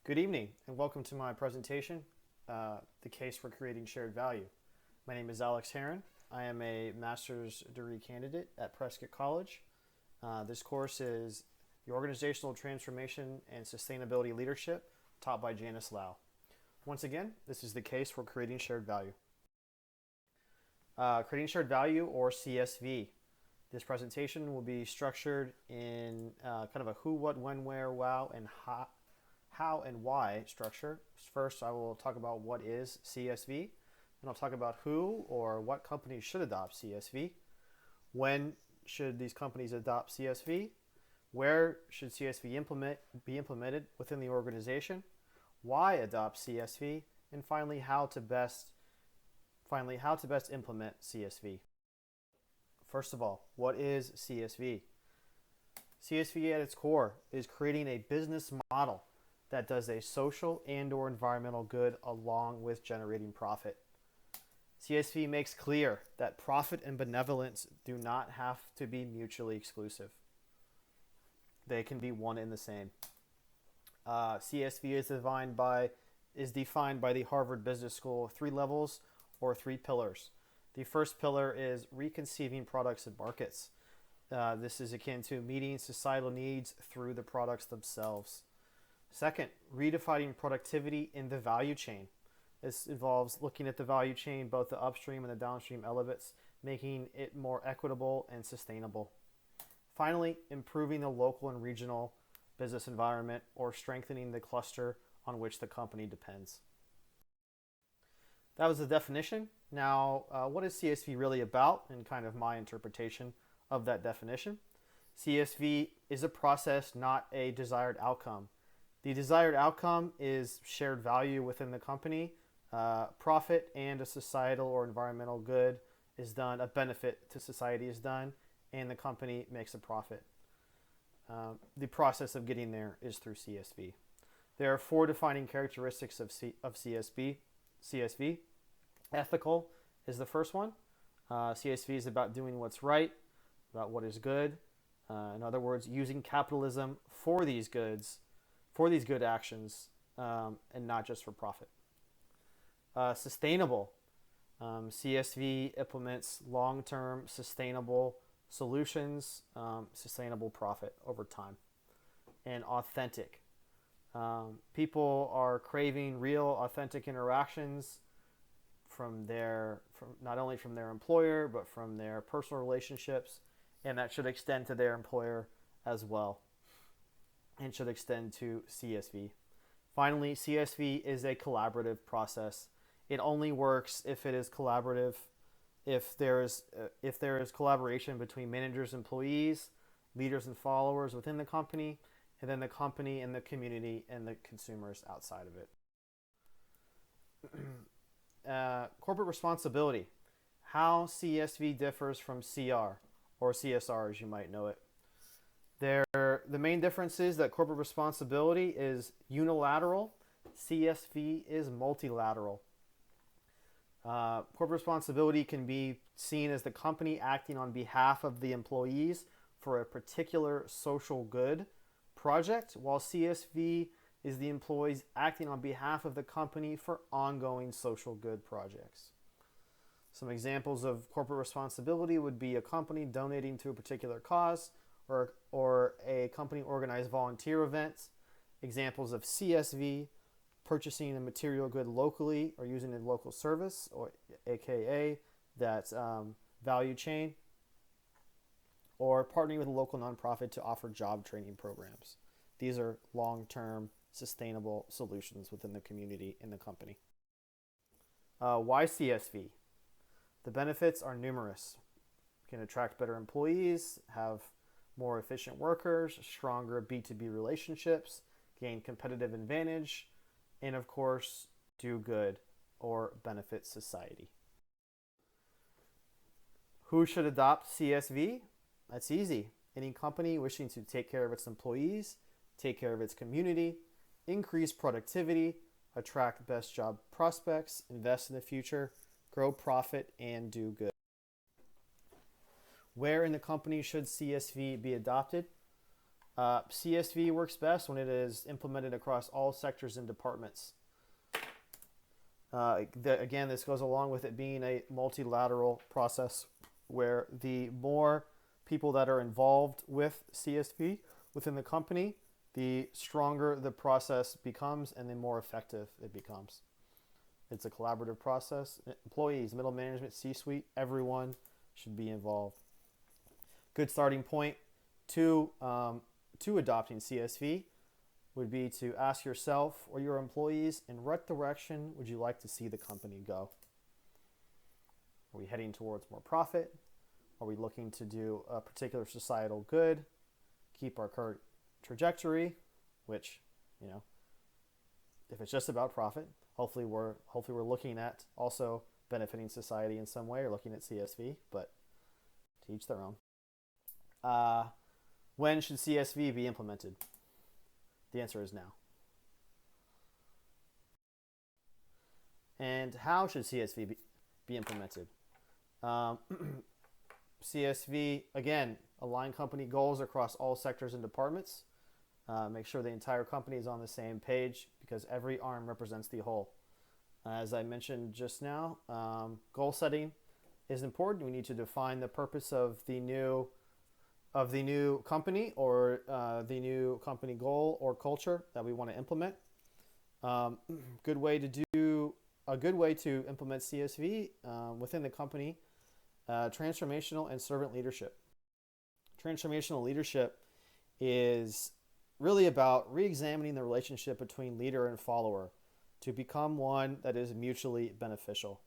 Good evening and welcome to my presentation, The Case for Creating Shared Value. My name is Alex Heron. I am a master's degree candidate at Prescott College. This course is the Organizational Transformation and Sustainability Leadership taught by Janice Lau. Once again, this is The Case for Creating Shared Value. Creating Shared Value, or CSV. This presentation will be structured in kind of a who, what, when, where, wow, and how and why structure. First, I will talk about what is CSV, and I'll talk about who or what companies should adopt CSV, when should these companies adopt CSV, where should CSV be implemented within the organization, why adopt CSV, and finally how to best implement CSV. First of all, what is CSV? CSV at its core is creating a business model that does a social and or environmental good along with generating profit. CSV makes clear that profit and benevolence do not have to be mutually exclusive. They can be one and the same. CSV is defined by the Harvard Business School 3 levels or 3 pillars. The first pillar is reconceiving products and markets. This is akin to meeting societal needs through the products themselves. Second, redefining productivity in the value chain. This involves looking at the value chain, both the upstream and the downstream elements, making it more equitable and sustainable. Finally, improving the local and regional business environment or strengthening the cluster on which the company depends. That was the definition. Now, what is CSV really about, and kind of my interpretation of that definition? CSV is a process, not a desired outcome. The desired outcome is shared value within the company, profit and a societal or environmental good is done, a benefit to society is done, and the company makes a profit. The process of getting there is through CSV. There are 4 defining characteristics of CSV. Ethical is the first one. CSV is about doing what's right, about what is good. In other words, using capitalism for these good actions, and not just for profit. Sustainable. CSV implements long-term sustainable solutions, sustainable profit over time. And authentic. People are craving real, authentic interactions from not only from their employer, but from their personal relationships, and that should extend to their employer as well, and should extend to CSV. Finally, CSV is a collaborative process. It only works if it is collaborative, if there is collaboration between managers, employees, leaders, and followers within the company, and then the company and the community and the consumers outside of it. Corporate responsibility. How CSV differs from CR, or CSR as you might know it. The main difference is that corporate responsibility is unilateral, CSV is multilateral. Corporate responsibility can be seen as the company acting on behalf of the employees for a particular social good project, while CSV is the employees acting on behalf of the company for ongoing social good projects. Some examples of corporate responsibility would be a company donating to a particular cause, or a company organized volunteer events. Examples of CSV: purchasing a material good locally or using a local service, or aka that's value chain, or partnering with a local nonprofit to offer job training programs. These are long-term sustainable solutions within the community and the company. Why CSV? The benefits are numerous. You can attract better employees, have more efficient workers, stronger B2B relationships, gain competitive advantage, and of course, do good or benefit society. Who should adopt CSV? That's easy. Any company wishing to take care of its employees, take care of its community, increase productivity, attract best job prospects, invest in the future, grow profit, and do good. Where in the company should CSV be adopted? CSV works best when it is implemented across all sectors and departments. Again, this goes along with it being a multilateral process where the more people that are involved with CSV within the company, the stronger the process becomes and the more effective it becomes. It's a collaborative process. Employees, middle management, C-suite, everyone should be involved. Good starting point to adopting CSV would be to ask yourself or your employees, in what direction would you like to see the company go? Are we heading towards more profit? Are we looking to do a particular societal good, keep our current trajectory, which, if it's just about profit, hopefully we're looking at also benefiting society in some way or looking at CSV, but to each their own. When should CSV be implemented? The answer is now. And how should CSV be implemented? CSV, again, align company goals across all sectors and departments. Make sure the entire company is on the same page because every arm represents the whole. As I mentioned just now, goal setting is important. We need to define the purpose of the new company or the new company goal or culture that we want to implement. A good way to implement CSV within the company, transformational and servant leadership. Transformational leadership is really about re-examining the relationship between leader and follower to become one that is mutually beneficial.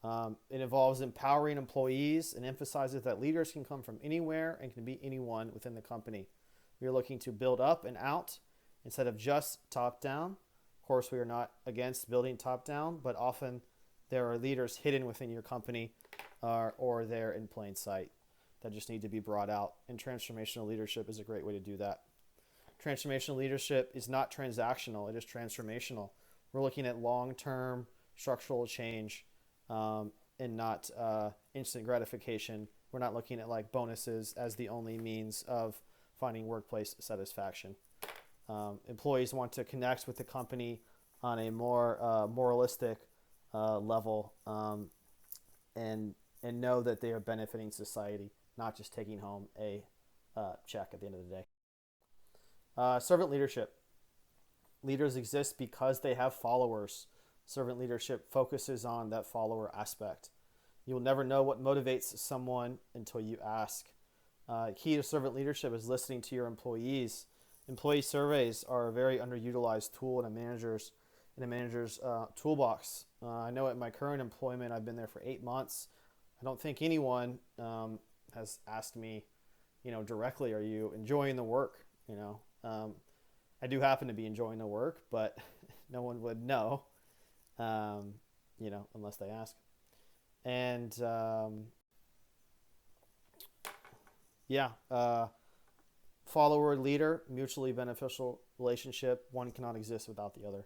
It involves empowering employees and emphasizes that leaders can come from anywhere and can be anyone within the company. We are looking to build up and out instead of just top down. Of course, we are not against building top down, but often there are leaders hidden within your company or they're in plain sight that just need to be brought out. And transformational leadership is a great way to do that. Transformational leadership is not transactional, it is transformational. We're looking at long-term structural change and not instant gratification. We're not looking at like bonuses as the only means of finding workplace satisfaction. Employees want to connect with the company on a more moralistic level and know that they are benefiting society, not just taking home a check at the end of the day. Servant leadership. Leaders exist because they have followers. Servant leadership focuses on that follower aspect. You will never know what motivates someone until you ask. Key to servant leadership is listening to your employees. Employee surveys are a very underutilized tool in a manager's toolbox. I know at my current employment, I've been there for 8 months. I don't think anyone has asked me, directly, are you enjoying the work? I do happen to be enjoying the work, but no one would know, unless they ask. And follower leader, mutually beneficial relationship. One cannot exist without the other.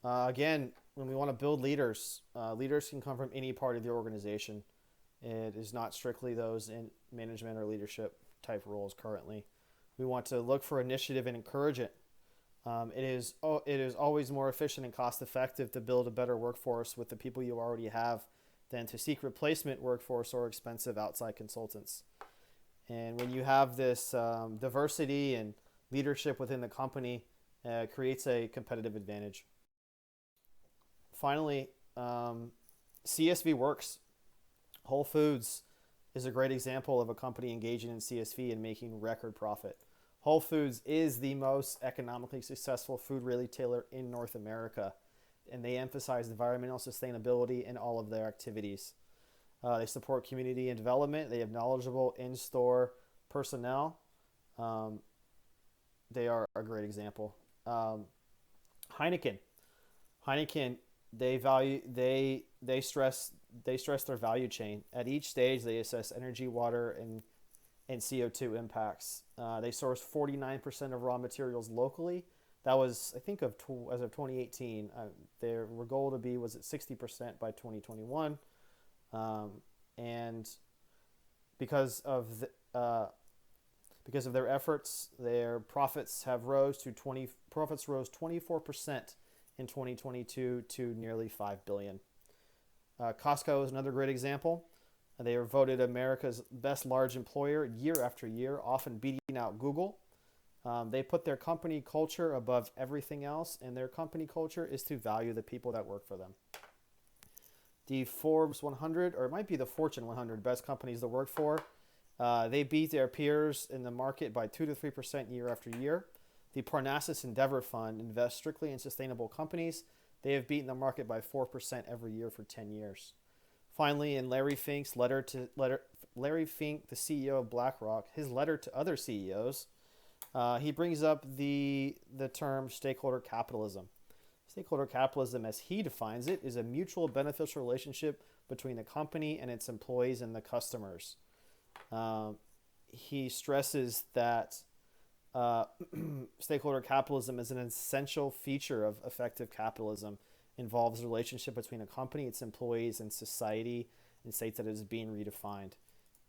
Again, when we want to build leaders, leaders can come from any part of the organization. It is not strictly those in management or leadership type roles currently. We want to look for initiative and encourage it. It is always more efficient and cost effective to build a better workforce with the people you already have than to seek replacement workforce or expensive outside consultants. And when you have this diversity and leadership within the company, it creates a competitive advantage. Finally, CSV works. Whole Foods is a great example of a company engaging in CSV and making record profit. Whole Foods is the most economically successful food retailer in North America, and they emphasize environmental sustainability in all of their activities. They support community and development. They have knowledgeable in-store personnel. They are a great example. Heineken, they stress their value chain. At each stage, they assess energy, water, and CO2 impacts. They source 49% of raw materials locally. That was, I think, as of 2018. Their goal to be was at 60% by 2021. And because of Because of their efforts, their profits rose 24% in 2022 to nearly $5 billion. Costco is another great example. They are voted America's best large employer year after year, often beating out Google. They put their company culture above everything else, and their company culture is to value the people that work for them. The Forbes 100, or it might be the Fortune 100 best companies to work for, they beat their peers in the market by 2 to 3% year after year. The Parnassus Endeavor Fund invests strictly in sustainable companies. They have beaten the market by 4% every year for 10 years. Finally, in Larry Fink's Larry Fink, the CEO of BlackRock, his letter to other CEOs, he brings up the term stakeholder capitalism. Stakeholder capitalism, as he defines it, is a mutual beneficial relationship between the company and its employees and the customers. He stresses that stakeholder capitalism is an essential feature of effective capitalism, involves the relationship between a company, its employees, and society, and states that it is being redefined.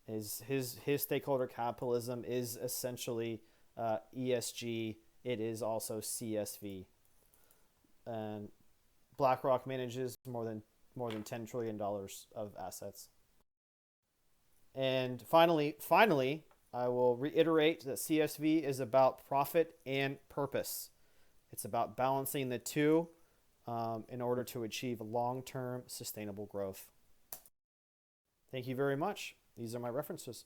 His stakeholder capitalism is essentially ESG. It is also CSV. And BlackRock manages more than $10 trillion of assets. And finally, I will reiterate that CSV is about profit and purpose. It's about balancing the two in order to achieve long-term sustainable growth. Thank you very much. These are my references.